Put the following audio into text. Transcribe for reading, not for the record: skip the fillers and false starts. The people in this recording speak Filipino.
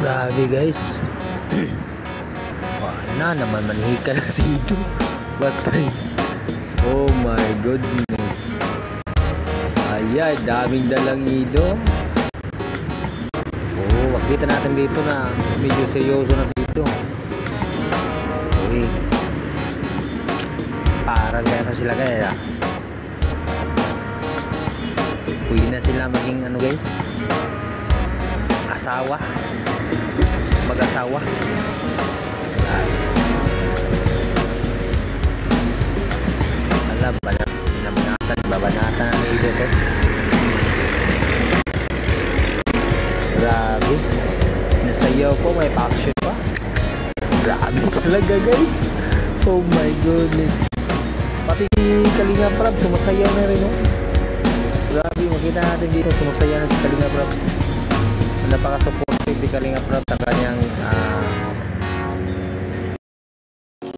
Grabe guys. Wala naman manhika na si Ido. Batay. Oh my goodness. Ayan, daming dalang Ido. Oh, makita natin dito na medyo seryoso na si Ido. Okay. Parang gano'n sila kaya. Pwede na sila maging ano guys, asawa, mag-asawa. Alam, babanatan na Ido to. Grabe, sinasayaw ko, may action pa. Grabe talaga guys. Oh my goodness. Pati Kalinga Prab sumasayaw na rin, oh. Grabe, makita natin dito sumasayaw na si Kalinga Prab. Napaka-supportive ni Kalinga Prab sa kanyang